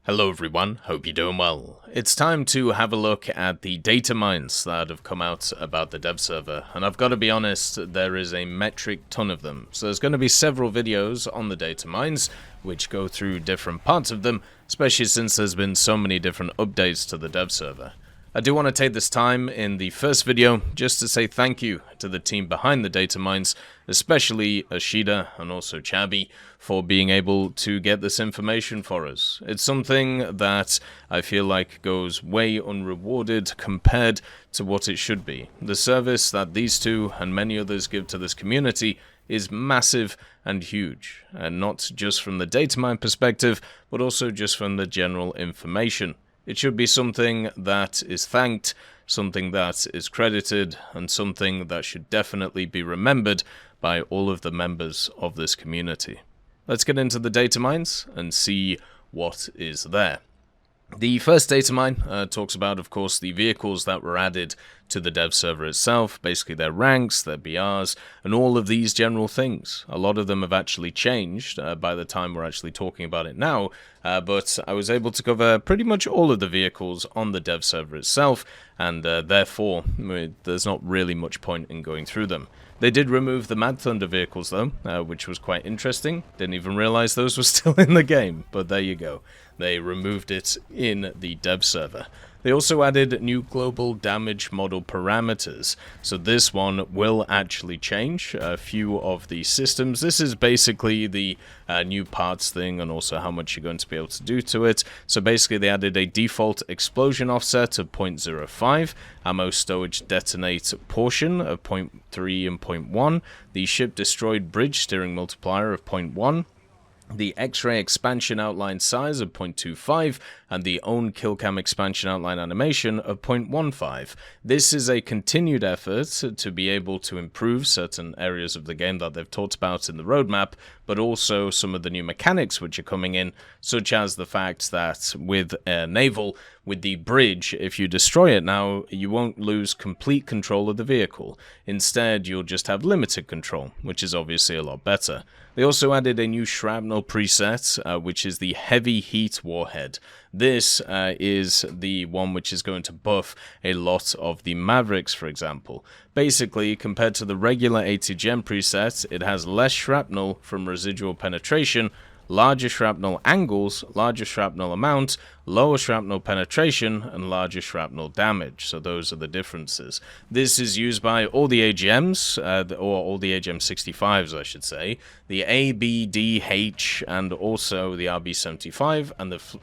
Hello everyone, hope you're doing well. It's time to have a look at the Datamines that have come out about the dev server, and I've got to be honest, there is a metric ton of them. So there's going to be several videos on the Datamines, which go through different parts of them, especially since there's been so many different updates to the dev server. I do want to take this time in the first video just to say thank you to the team behind the Datamines, especially Ashida and also Chabi, for being able to get this information for us. It's something that I feel like goes way unrewarded compared to what it should be. The service that these two and many others give to this community is massive and huge, and not just from the Datamine perspective, but also just from the general information. It should be something that is thanked, something that is credited, and something that should definitely be remembered by all of the members of this community. Let's get into the Datamines and see what is there. The first datamine talks about, of course, the vehicles that were added to the dev server itself, basically their ranks, their BRs, and all of these general things. A lot of them have actually changed by the time we're actually talking about it now, but I was able to cover pretty much all of the vehicles on the dev server itself, and therefore there's not really much point in going through them. They did remove the Mad Thunder vehicles though, which was quite interesting. Didn't even realize those were still in the game, but there you go. They removed it in the dev server. They also added new global damage model parameters, so this one will actually change a few of the systems. This is basically the new parts thing and also how much you're going to be able to do to it. So basically they added a default explosion offset of 0.05, ammo stowage detonate portion of 0.3 and 0.1, the ship destroyed bridge steering multiplier of 0.1, the X-ray expansion outline size of 0.25, and the own killcam expansion outline animation of 0.15. This is a continued effort to be able to improve certain areas of the game that they've talked about in the roadmap, but also some of the new mechanics which are coming in, such as the fact that with Naval, with the bridge, if you destroy it now, you won't lose complete control of the vehicle. Instead, you'll just have limited control, which is obviously a lot better. They also added a new shrapnel preset, which is the heavy heat warhead. This is the one which is going to buff a lot of the Mavericks, for example. Basically, compared to the regular ATGM preset, it has less shrapnel from residual penetration, larger shrapnel angles, larger shrapnel amount, lower shrapnel penetration, and larger shrapnel damage. So those are the differences. This is used by all the AGMs, or all the AGM 65s, I should say, the A, B, D, H, and also the RB75,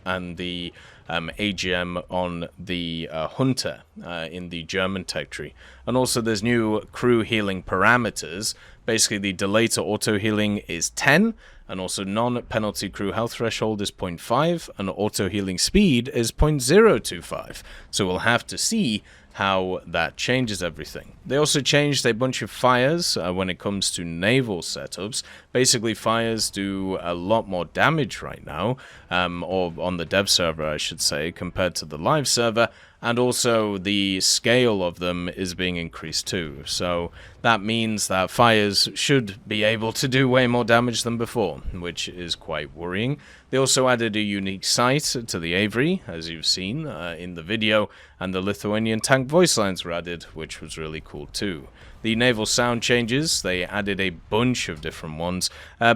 and the AGM on the Hunter in the German tech tree. And also there's new crew healing parameters. Basically the delay to auto healing is 10, and also non-penalty crew health threshold is 0.5, and auto healing speed is 0.025. So we'll have to see how that changes everything. They also changed a bunch of fires when it comes to naval setups. Basically, fires do a lot more damage right now, or on the dev server, I should say, compared to the live server, and also the scale of them is being increased too. So that means that fires should be able to do way more damage than before, which is quite worrying. They also added a unique sight to the Avery, as you've seen in the video, and the Lithuanian tank voice lines were added, which was really cool too. The naval sound changes, they added a bunch of different ones,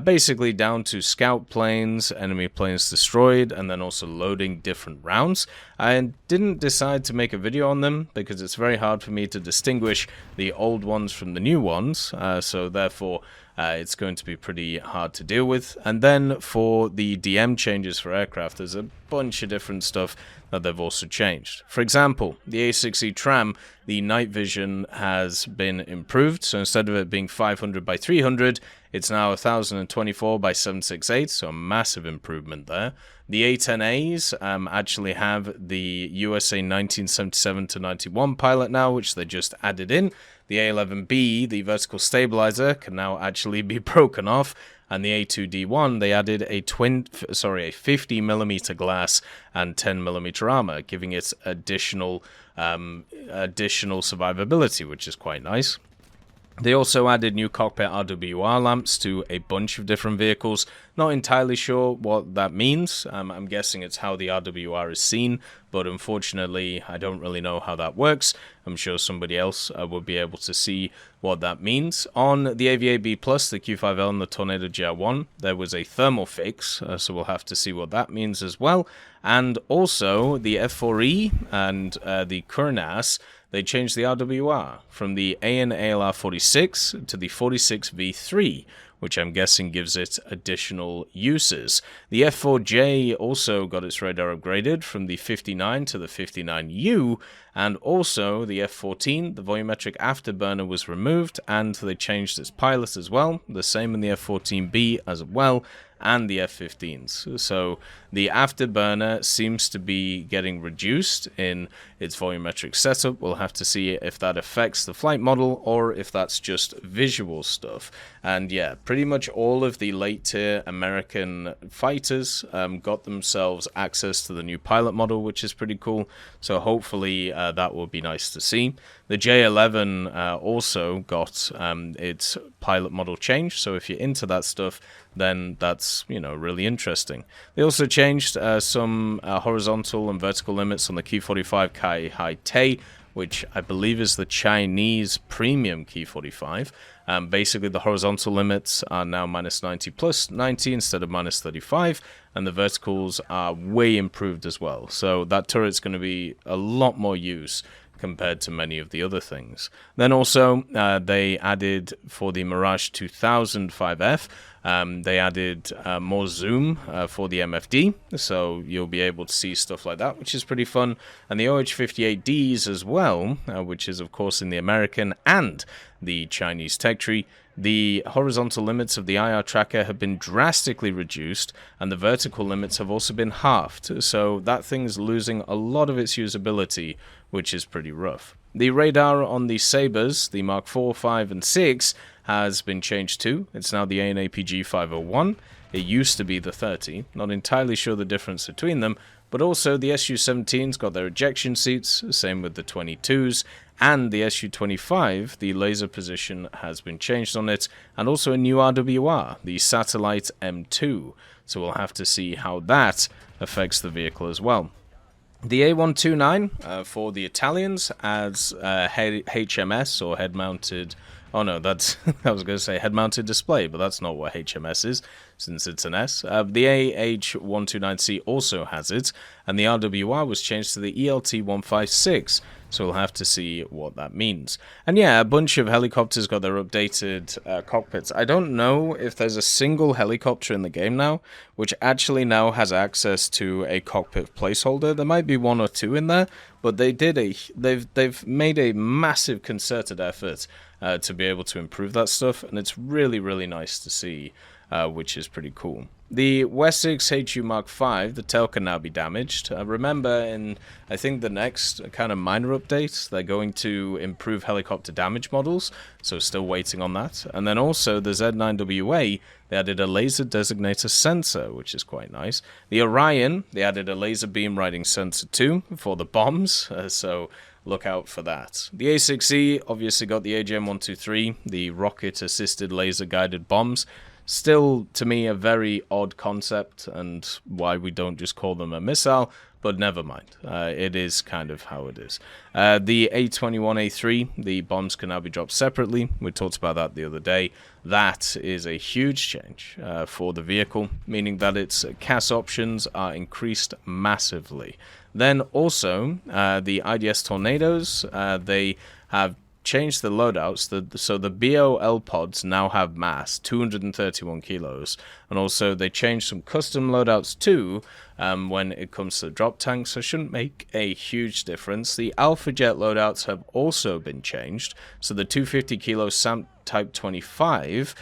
basically down to scout planes, enemy planes destroyed, and then also loading different rounds. I didn't decide to make a video on them because it's very hard for me to distinguish the old ones from the new ones, so therefore it's going to be pretty hard to deal with. And then for the DM changes for aircraft, there's a bunch of different stuff that they've also changed. For example, the A6E tram, the night vision has been improved, so instead of it being 500 by 300, it's now 1024 by 768, so a massive improvement there. The A10As actually have the USA 1977-91 pilot now, which they just added in. The A11B, the vertical stabilizer, can now actually be broken off, and the A2D1, they added a 50mm glass and 10mm armor, giving it additional survivability, which is quite nice. They also added new cockpit RWR lamps to a bunch of different vehicles. Not entirely sure what that means. I'm guessing it's how the RWR is seen, but unfortunately I don't really know how that works. I'm sure somebody else would be able to see what that means. On the AVA-B+, the Q5L and the Tornado GR1, there was a thermal fix, so we'll have to see what that means as well. And also the F4E and the Kurnas, they changed the RWR from the AN ALR 46 to the 46V3, which I'm guessing gives it additional uses. The F4J also got its radar upgraded from the 59 to the 59U, and also the F14, the volumetric afterburner was removed, and they changed its pilot as well, the same in the F14B as well, and the F-15s. So the afterburner seems to be getting reduced in its volumetric setup. We'll have to see if that affects the flight model or if that's just visual stuff. And yeah, pretty much all of the late tier American fighters got themselves access to the new pilot model, which is pretty cool. So hopefully that will be nice to see. The J11 also got its pilot model changed, so if you're into that stuff, then that's, you know, really interesting. They also changed some horizontal and vertical limits on the Ki-45 Kai Hai Te, which I believe is the Chinese premium Ki-45. Basically, the horizontal limits are now -90 plus 90 instead of -35, and the verticals are way improved as well. So that turret's going to be a lot more use compared to many of the other things. Then also, they added for the Mirage 2000 5F, they added more zoom for the MFD, so you'll be able to see stuff like that, which is pretty fun. And the OH-58Ds as well, which is of course in the American and the Chinese tech tree. The horizontal limits of the IR tracker have been drastically reduced, and the vertical limits have also been halved, so that thing's losing a lot of its usability, which is pretty rough. The radar on the Sabres, the Mark 4, 5, and 6, has been changed too. It's now the AN/APG 501. It used to be the 30. Not entirely sure the difference between them, but also the Su-17's got their ejection seats, same with the 22s, and the Su-25, the laser position has been changed on it, and also a new RWR, the Satellite M2, so we'll have to see how that affects the vehicle as well. The A129 for the Italians adds HMS, or head-mounted... Oh no, that's I was going to say head-mounted display, but that's not what HMS is, since it's an S. The AH129C also has it, and the RWR was changed to the ELT156, so we'll have to see what that means. And yeah, a bunch of helicopters got their updated cockpits. I don't know if there's a single helicopter in the game now, which actually now has access to a cockpit placeholder. There might be one or two in there, but they've made a massive concerted effort to be able to improve that stuff, and it's really, really nice to see, which is pretty cool. The Wessex HU Mark V, the tail can now be damaged. Remember, in I think the next kind of minor update, they're going to improve helicopter damage models, so still waiting on that. And then also the Z9WA, they added a laser designator sensor, which is quite nice. The Orion, they added a laser beam riding sensor too for the bombs, so look out for that. The A6E obviously got the AGM-123, the rocket-assisted laser-guided bombs. Still, to me, a very odd concept, and why we don't just call them a missile, but never mind. It is kind of how it is. The A21A3, the bombs can now be dropped separately. We talked about that the other day. That is a huge change for the vehicle, meaning that its CAS options are increased massively. Then also, the IDS Tornadoes, they have changed the loadouts, so the BOL pods now have mass, 231 kilos, and also they changed some custom loadouts too when it comes to the drop tank, so it shouldn't make a huge difference. The Alpha Jet loadouts have also been changed, so the 250 kilo SAMP Type 25,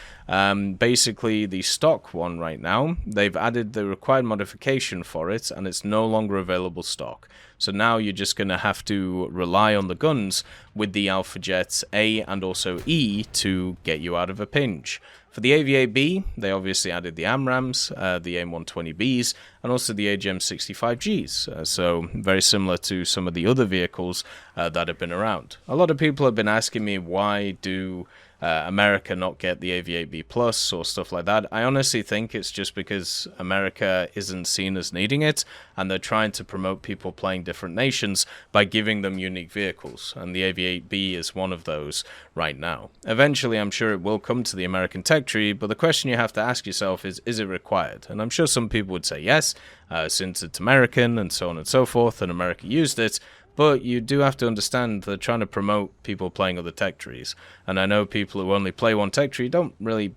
basically the stock one right now, they've added the required modification for it, and it's no longer available stock. So now you're just going to have to rely on the guns with the Alpha Jets A and also E to get you out of a pinch. For the AVA-B, they obviously added the AMRAAMs, the AIM-120Bs, and also the AGM-65Gs, so very similar to some of the other vehicles that have been around. A lot of people have been asking me, why do America not get the AV-8B Plus or stuff like that. I honestly think it's just because America isn't seen as needing it, and they're trying to promote people playing different nations by giving them unique vehicles, and the AV-8B is one of those right now. Eventually, I'm sure it will come to the American tech tree, but the question you have to ask yourself is it required? And I'm sure some people would say yes, since it's American and so on and so forth, and America used it. But you do have to understand they're trying to promote people playing other tech trees. And I know people who only play one tech tree don't really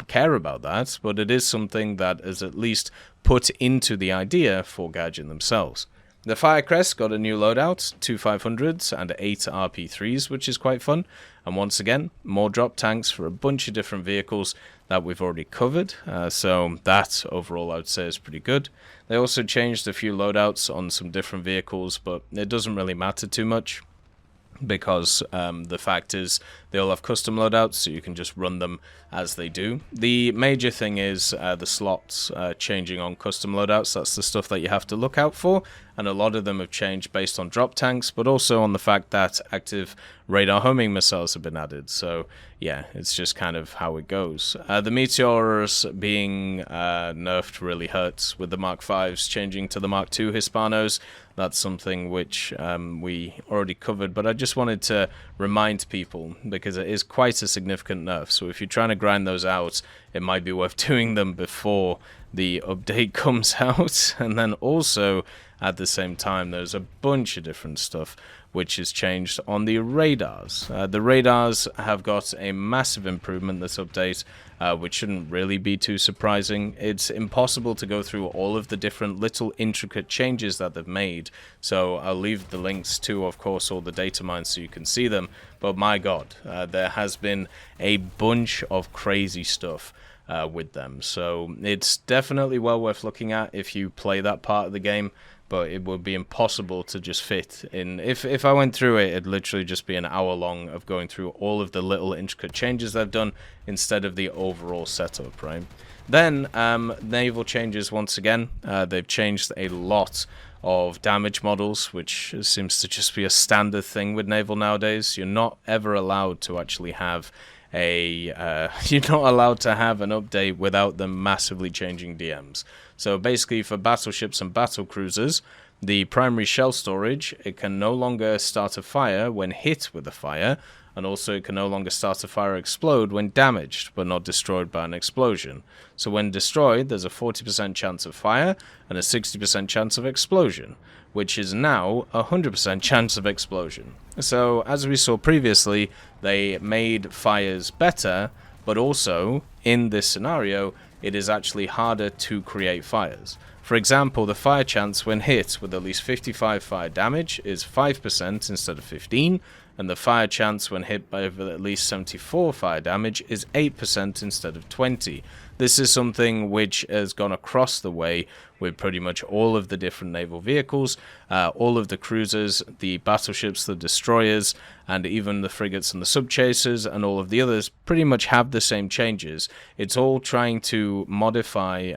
care about that, but it is something that is at least put into the idea for Gaijin themselves. The Firecrest got a new loadout, 2 500s and 8 RP3s, which is quite fun. And once again, more drop tanks for a bunch of different vehicles that we've already covered. So that overall I would say is pretty good. They also changed a few loadouts on some different vehicles, but it doesn't really matter too much, because the fact is they all have custom loadouts, so you can just run them as they do. The major thing is the slots changing on custom loadouts. That's the stuff that you have to look out for, and a lot of them have changed based on drop tanks, but also on the fact that active radar homing missiles have been added. So yeah, it's just kind of how it goes. The Meteors being nerfed really hurts, with the Mark 5s changing to the Mark 2 Hispanos. That's something which we already covered, but I just wanted to remind people because it is quite a significant nerf. So if you're trying to grind those out, it might be worth doing them before the update comes out. And then also at the same time, there's a bunch of different stuff which is changed on the radars. The radars have got a massive improvement this update, which shouldn't really be too surprising. It's impossible to go through all of the different little intricate changes that they've made, so I'll leave the links to, of course, all the data mines so you can see them. But my god, there has been a bunch of crazy stuff with them, so it's definitely well worth looking at if you play that part of the game. But it would be impossible to just fit in. If I went through it, it'd literally just be an hour long of going through all of the little intricate changes they've done instead of the overall setup, right? Then, naval changes once again. They've changed a lot of damage models, which seems to just be a standard thing with naval nowadays. You're not ever allowed to actually have you're not allowed to have an update without them massively changing DMs. So basically for battleships and battle cruisers, the primary shell storage, it can no longer start a fire when hit with a fire, and also it can no longer start a fire or explode when damaged but not destroyed by an explosion. So when destroyed, there's a 40% chance of fire and a 60% chance of explosion, which is now a 100% chance of explosion. So as we saw previously, they made fires better, but also in this scenario, it is actually harder to create fires. For example, the fire chance when hit with at least 55 fire damage is 5% instead of 15%, and the fire chance when hit by at least 74 fire damage is 8% instead of 20%. This is something which has gone across the way with pretty much all of the different naval vehicles, all of the cruisers, the battleships, the destroyers, and even the frigates and the sub-chasers, and all of the others pretty much have the same changes. It's all trying to modify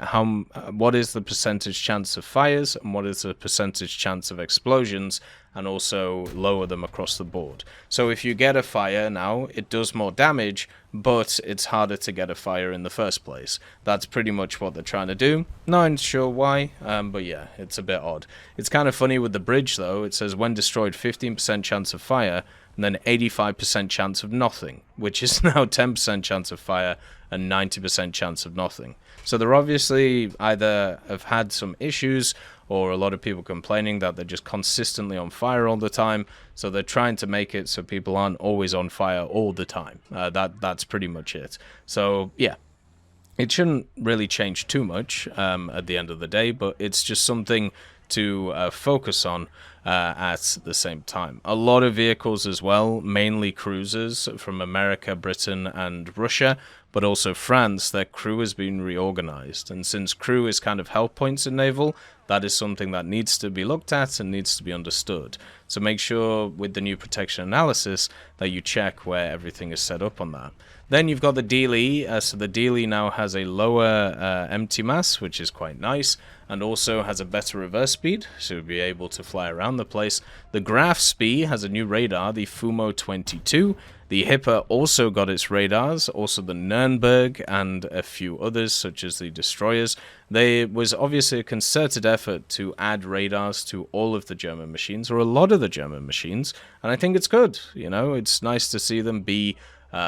what is the percentage chance of fires and what is the percentage chance of explosions, and also lower them across the board. So if you get a fire now, it does more damage, but it's harder to get a fire in the first place. That's pretty much what they're trying to do. Not sure why, but yeah, it's a bit odd. It's kind of funny with the bridge though. It says when destroyed 15% chance of fire, and then 85% chance of nothing, which is now 10% chance of fire and 90% chance of nothing. So they're obviously either have had some issues, or a lot of people complaining that they're just consistently on fire all the time. So they're trying to make it so people aren't always on fire all the time. That's pretty much it. So yeah, it shouldn't really change too much at the end of the day, but it's just something to focus on at the same time. A lot of vehicles as well, mainly cruisers from America, Britain and Russia, but also France, their crew has been reorganized. And since crew is kind of health points in naval, that is something that needs to be looked at and needs to be understood. So make sure with the new protection analysis that you check where everything is set up on that. Then you've got the DLE, so the DLE now has a lower empty mass, which is quite nice, and also has a better reverse speed, so you'll be able to fly around the place. The Graf Spee has a new radar, the Fumo 22. The Hipper also got its radars, also the Nürnberg and a few others such as the destroyers. There was obviously a concerted effort to add radars to all of the German machines, or a lot of the German machines, and I think it's good. You know, it's nice to see them be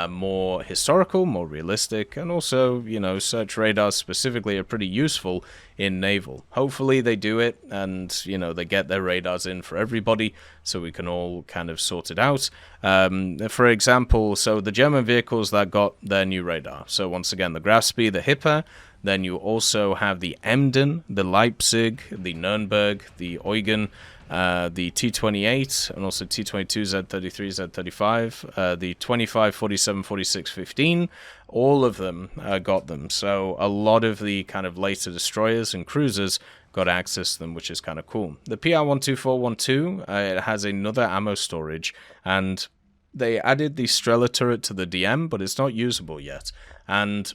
more historical, more realistic, and also, you know, search radars specifically are pretty useful in Naval. Hopefully they do it and, you know, they get their radars in for everybody so we can all kind of sort it out. For example, so the German vehicles that got their new radar. So once again, the Grasby, the Hipper, then you also have the Emden, the Leipzig, the Nürnberg, the Eugen, the T-28, and also T-22, Z-33, Z-35, the 25, 47, 46, 15, all of them got them. So a lot of the kind of later destroyers and cruisers got access to them, which is kind of cool. The PR-12412, it has another ammo storage, and they added the Strela turret to the DM, but it's not usable yet. And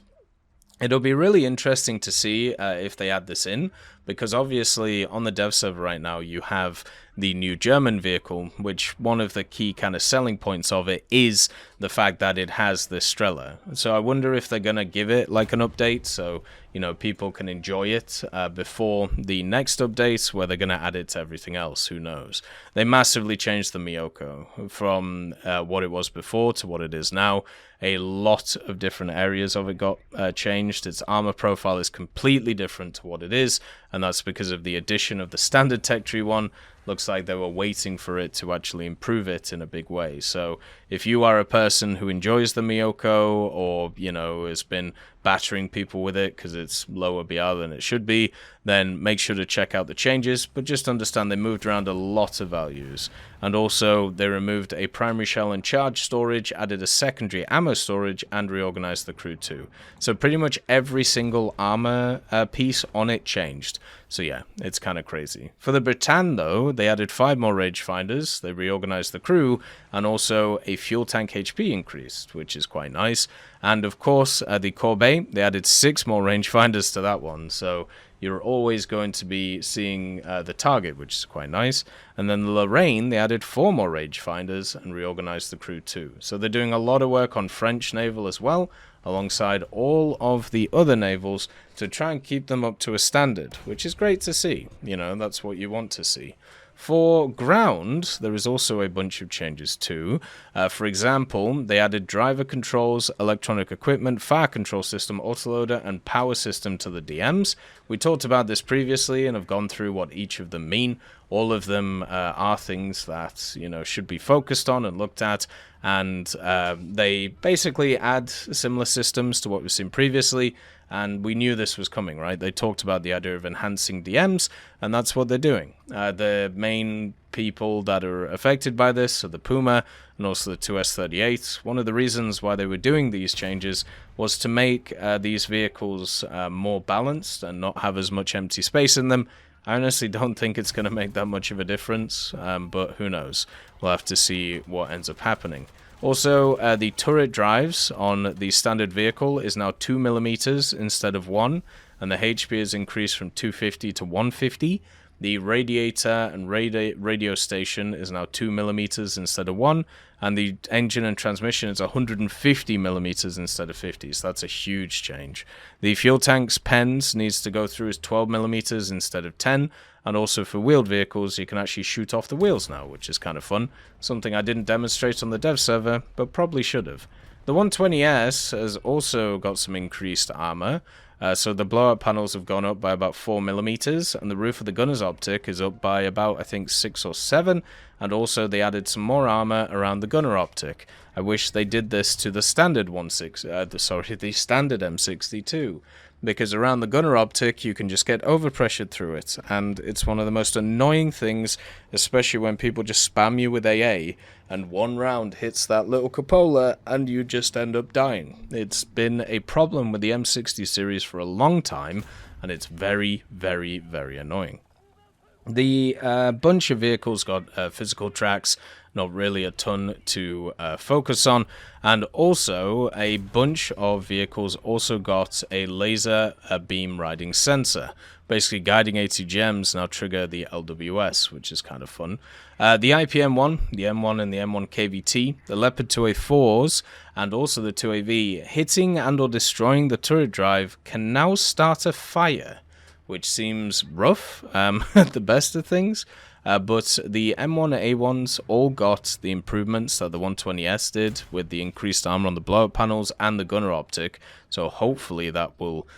it'll be really interesting to see if they add this in, because obviously on the dev server right now you have the new German vehicle, which one of the key kind of selling points of it is the fact that it has this Strela. So I wonder if they're going to give it like an update so, you know, people can enjoy it before the next update where they're going to add it to everything else. Who knows? They massively changed the Miyoko from what it was before to what it is now. A lot of different areas of it got changed. Its armor profile is completely different to what it is, and that's because of the addition of the standard tech tree one. Looks like they were waiting for it to actually improve it in a big way. So if you are a person who enjoys the Miyoko, or, you know, has been battering people with it because it's lower BR than it should be, then make sure to check out the changes. But just understand they moved around a lot of values. And also they removed a primary shell and charge storage, added a secondary ammo storage, and reorganized the crew too. So pretty much every single armor piece on it changed. So yeah, it's kind of crazy. For the Britann though, they added 5 more rangefinders, they reorganized the crew, and also a fuel tank HP increased, which is quite nice. And of course, the Corbeil, they added 6 more rangefinders to that one, so you're always going to be seeing the target, which is quite nice. And then the Lorraine, they added 4 more rangefinders and reorganized the crew too. So they're doing a lot of work on French naval as well, alongside all of the other navals, to try and keep them up to a standard, which is great to see. You know, that's what you want to see. For ground, there is also a bunch of changes too. For example, they added driver controls, electronic equipment, fire control system, autoloader, and power system to the DMs. We talked about this previously and have gone through what each of them mean. All of them are things that, you know, should be focused on and looked at, and they basically add similar systems to what we've seen previously. And we knew this was coming, right? They talked about the idea of enhancing DMs, and that's what they're doing. The main people that are affected by this are the Puma and also the 2S38. One of the reasons why they were doing these changes was to make these vehicles more balanced and not have as much empty space in them. I honestly don't think it's going to make that much of a difference, but who knows? We'll have to see what ends up happening. Also, the turret drives on the standard vehicle is now 2mm instead of 1, and the HP is increased from 250 to 150. The radiator and radio station is now 2mm instead of 1, and the engine and transmission is 150mm instead of 50, so that's a huge change. The fuel tank's pens needs to go through as 12mm instead of 10, and also for wheeled vehicles you can actually shoot off the wheels now, which is kind of fun. Something I didn't demonstrate on the dev server, but probably should have. The 120S has also got some increased armor. So the blowout panels have gone up by about 4mm, and the roof of the gunner's optic is up by about, I think, 6 or 7, and also they added some more armor around the gunner optic. I wish they did this to the standard the standard M62, because around the gunner optic you can just get overpressured through it, and it's one of the most annoying things, especially when people just spam you with AA, and one round hits that little cupola and you just end up dying. It's been a problem with the M60 series for a long time, and it's very, very, very annoying. The bunch of vehicles got physical tracks, not really a ton to focus on, and also a bunch of vehicles also got a laser beam riding sensor. Basically, guiding ATGMs now trigger the LWS, which is kind of fun. The IPM-1, the M1 and the M1 KVT, the Leopard 2A4s, and also the 2AV, hitting and or destroying the turret drive can now start a fire, which seems rough at the best of things. But the M1A1s all got the improvements that the 120S did with the increased armor on the blowout panels and the gunner optic. So hopefully that will,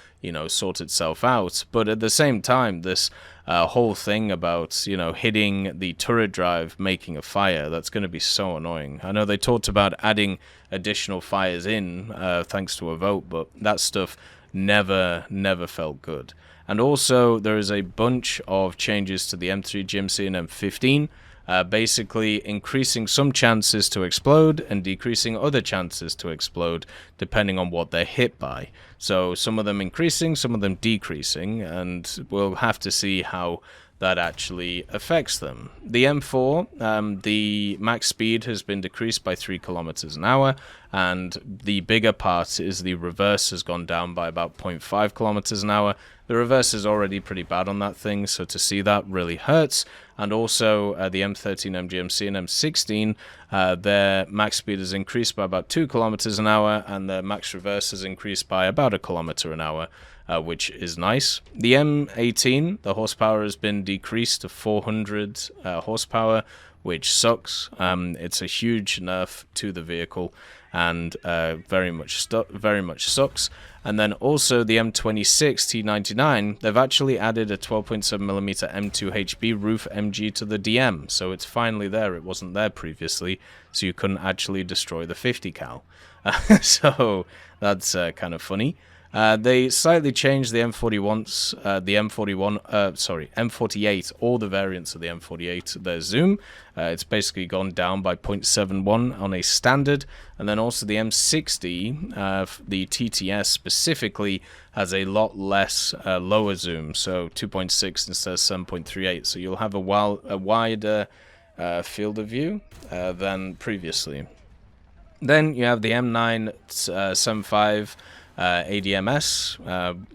sort itself out. But at the same time, this whole thing about, hitting the turret drive, making a fire, that's going to be so annoying. I know they talked about adding additional fires in thanks to a vote, but that stuff never felt good. And also, there is a bunch of changes to the M3 GMC and M15, basically increasing some chances to explode and decreasing other chances to explode, depending on what they're hit by. So some of them increasing, some of them decreasing, and we'll have to see how that actually affects them. The M4, the max speed has been decreased by 3 kilometers an hour, and the bigger part is the reverse has gone down by about 0.5 kilometers an hour. The reverse is already pretty bad on that thing, so to see that really hurts. And also the M13, MGMC, and M16, their max speed has increased by about 2 kilometers an hour, and the max reverse has increased by about 1 kilometer an hour. Which is nice. The M18, the horsepower has been decreased to 400 horsepower, which sucks. It's a huge nerf to the vehicle, and very much sucks. And then also the M26 T99, they've actually added a 12.7mm M2HB roof MG to the DM, so it's finally there. It wasn't there previously, so you couldn't actually destroy the 50 cal. So that's kind of funny. They slightly changed the M41s, M48, all the variants of the M48, their zoom. It's basically gone down by 0.71 on a standard, and then also the M60, the TTS specifically, has a lot less lower zoom, so 2.6 instead of 7.38, so you'll have a wider field of view than previously. Then you have the M9 75 ADMS,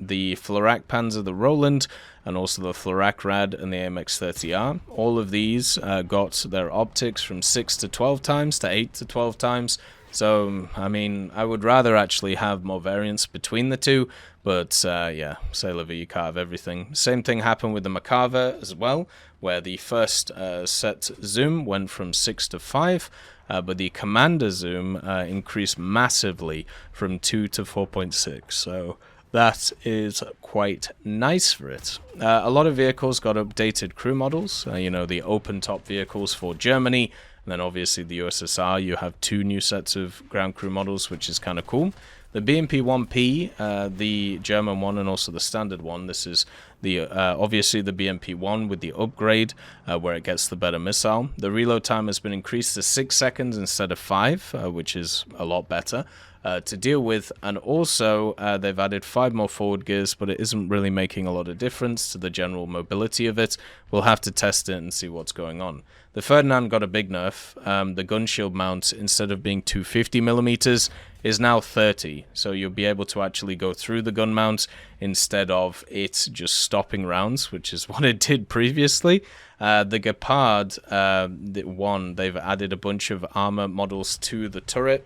the Florak Panzer, the Roland, and also the Florak Rad and the AMX-30R. All of these got their optics from 6 to 12 times to 8 to 12 times. So, I mean, I would rather actually have more variance between the two, but yeah, say la vie, you can't have everything. Same thing happened with the Makava as well, where the first set zoom went from 6 to 5, but the commander zoom increased massively from 2 to 4.6, so that is quite nice for it. A lot of vehicles got updated crew models, the open top vehicles for Germany, and then obviously the USSR, you have 2 new sets of ground crew models, which is kind of cool. The BMP-1P, the German one, and also the standard one. This is the obviously the BMP-1 with the upgrade, where it gets the better missile. The reload time has been increased to 6 seconds instead of 5, which is a lot better to deal with. And also, they've added 5 more forward gears, but it isn't really making a lot of difference to the general mobility of it. We'll have to test it and see what's going on. The Ferdinand got a big nerf. The gun shield mount, instead of being 250mm, is now 30, so you'll be able to actually go through the gun mount instead of it just stopping rounds, which is what it did previously. The Gepard one, they've added a bunch of armor models to the turret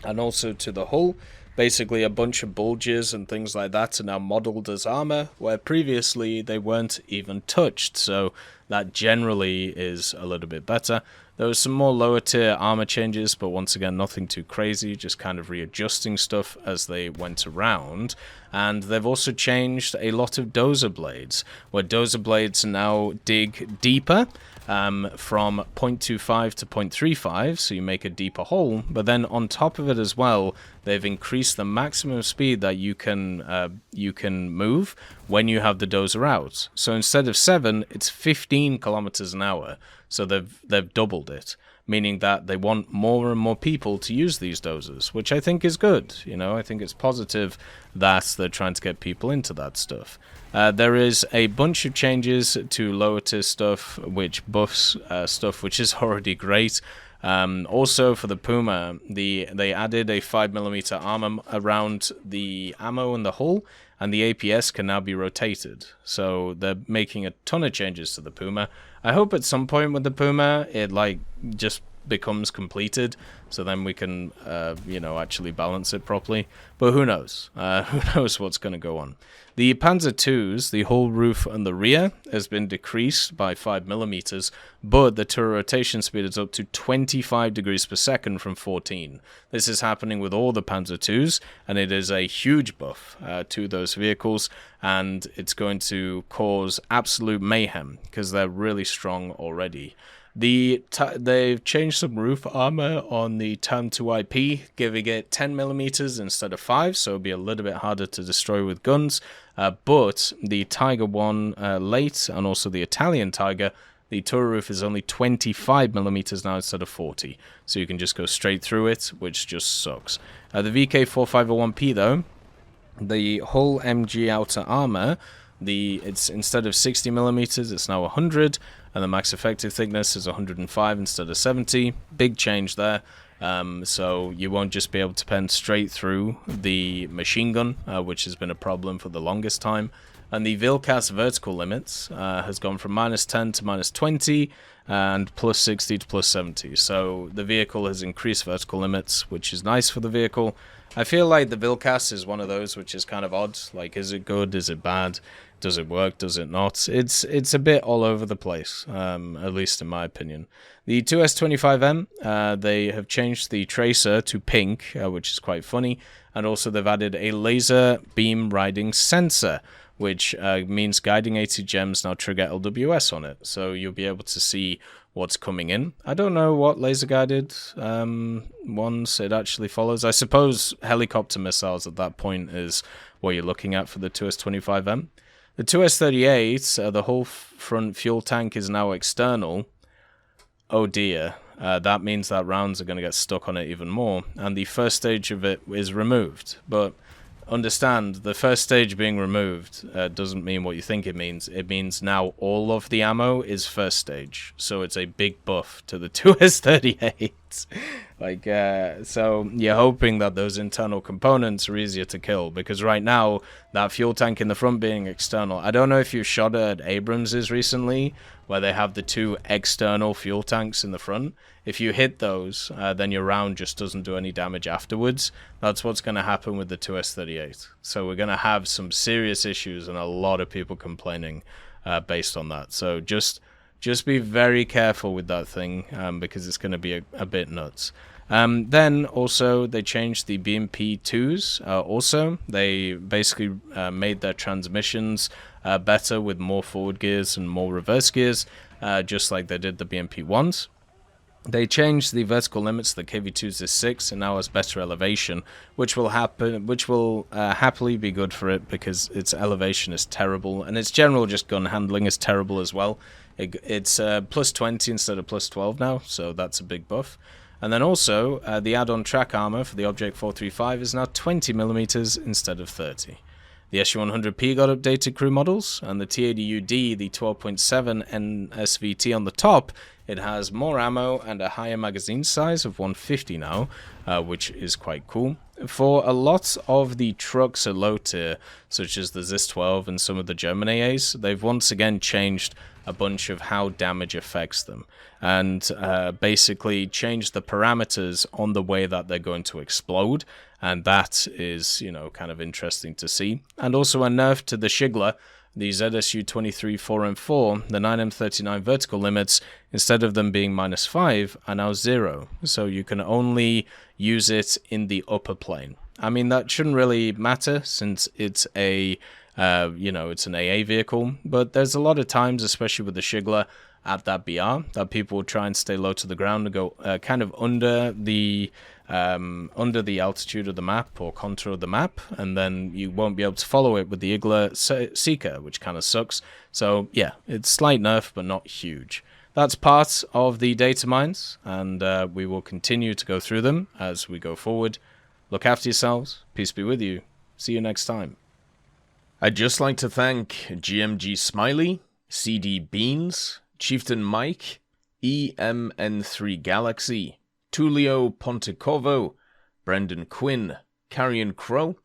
and also to the hull. Basically, a bunch of bulges and things like that are now modeled as armor, where previously they weren't even touched, so that generally is a little bit better. There was some more lower tier armor changes, but once again, nothing too crazy, just kind of readjusting stuff as they went around. And they've also changed a lot of dozer blades, where dozer blades now dig deeper from 0.25 to 0.35, so you make a deeper hole. But then on top of it as well, they've increased the maximum speed that you can move when you have the dozer out. So instead of 7, it's 15 kilometers an hour. So they've doubled it, meaning that they want more and more people to use these dozers, which I think is good. You know, I think it's positive that they're trying to get people into that stuff. There is a bunch of changes to lower tier stuff, which buffs stuff which is already great. Also for the Puma, they added a 5mm armor around the ammo and the hull, and the APS can now be rotated. So they're making a ton of changes to the Puma. I hope at some point with the Puma it just becomes completed, so then we can actually balance it properly. But who knows? Who knows what's going to go on? The Panzer IIs, the whole roof and the rear has been decreased by 5mm, but the turret rotation speed is up to 25 degrees per second from 14. This is happening with all the Panzer IIs, and it is a huge buff to those vehicles, and it's going to cause absolute mayhem because they're really strong already. They've changed some roof armor on the TAM 2IP, giving it 10mm instead of 5, so it'll be a little bit harder to destroy with guns. But the Tiger 1 late, and also the Italian Tiger, the turret roof is only 25mm now instead of 40, so you can just go straight through it, which just sucks. The VK4501P though, the whole MG outer armor, it's instead of 60mm, it's now 100, and the max effective thickness is 105 instead of 70. Big change there. So you won't just be able to pen straight through the machine gun, which has been a problem for the longest time. And the Vilcas vertical limits has gone from -10 to -20 and +60 to +70. So the vehicle has increased vertical limits, which is nice for the vehicle. I feel like the Vilcas is one of those which is kind of odd. Like, is it good? Is it bad? Does it work? Does it not? It's a bit all over the place, at least in my opinion. The 2S25M, they have changed the tracer to pink, which is quite funny, and also they've added a laser beam riding sensor, which means guiding ATGMs now trigger LWS on it, so you'll be able to see what's coming in. I don't know what laser guided ones it actually follows. I suppose helicopter missiles at that point is what you're looking at for the 2S25M. The 2S38, the whole front fuel tank is now external. Oh dear, that means that rounds are going to get stuck on it even more, and the first stage of it is removed. But understand, the first stage being removed doesn't mean what you think it means. It means now all of the ammo is first stage, so it's a big buff to the 2S38. So you're hoping that those internal components are easier to kill, because right now that fuel tank in the front being external, I don't know if you shot at Abrams's recently, where they have the two external fuel tanks in the front. If you hit those, then your round just doesn't do any damage afterwards. That's what's going to happen with the 2S38. So we're going to have some serious issues and a lot of people complaining based on that. So just be very careful with that thing, because it's going to be a bit nuts. Then also they changed the BMP2s. Also, they basically made their transmissions better with more forward gears and more reverse gears, just like they did the BMP1s. They changed the vertical limits. The KV2s is 6 and now has better elevation, which will happily be good for it, because its elevation is terrible and its general just gun handling is terrible as well. It's +20 instead of +12 now, so that's a big buff. And then also the add-on track armor for the Object 435 is now 20mm instead of 30. The SU-100P got updated crew models, and the T-80UD, the 12.7 NSVT on the top, it has more ammo and a higher magazine size of 150 now, which is quite cool. For a lot of the trucks at low tier, such as the ZIS-12 and some of the German AAs, they've once again changed a bunch of how damage affects them, and basically changed the parameters on the way that they're going to explode, and that is, kind of interesting to see. And also a nerf to the Shigler, the ZSU-23 4M4, the 9M39 vertical limits, instead of them being -5, are now 0, so you can only use it in the upper plane. I mean, that shouldn't really matter since it's it's an AA vehicle, but there's a lot of times, especially with the Shigler at that BR, that people will try and stay low to the ground and go kind of under the altitude of the map or contour of the map, and then you won't be able to follow it with the Igla Seeker, which kind of sucks. So yeah, it's slight nerf, but not huge. that's part of the Datamines, and we will continue to go through them as we go forward. Look after yourselves. Peace be with you. See you next time. I'd just like to thank GMG Smiley, CD Beans, Chieftain Mike, EMN3 Galaxy, Tulio Pontecorvo, Brendan Quinn, Carrion Crow,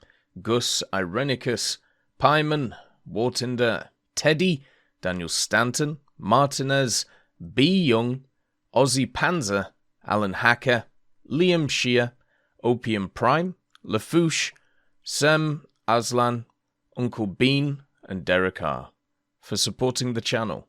Gus Irenicus, Pyman, Wartinder, Teddy, Daniel Stanton, Martinez, B. Young, Ozzy Panzer, Alan Hacker, Liam Shear, Opium Prime, Lafouche, Sem Aslan, Uncle Bean, and Derek R. for supporting the channel.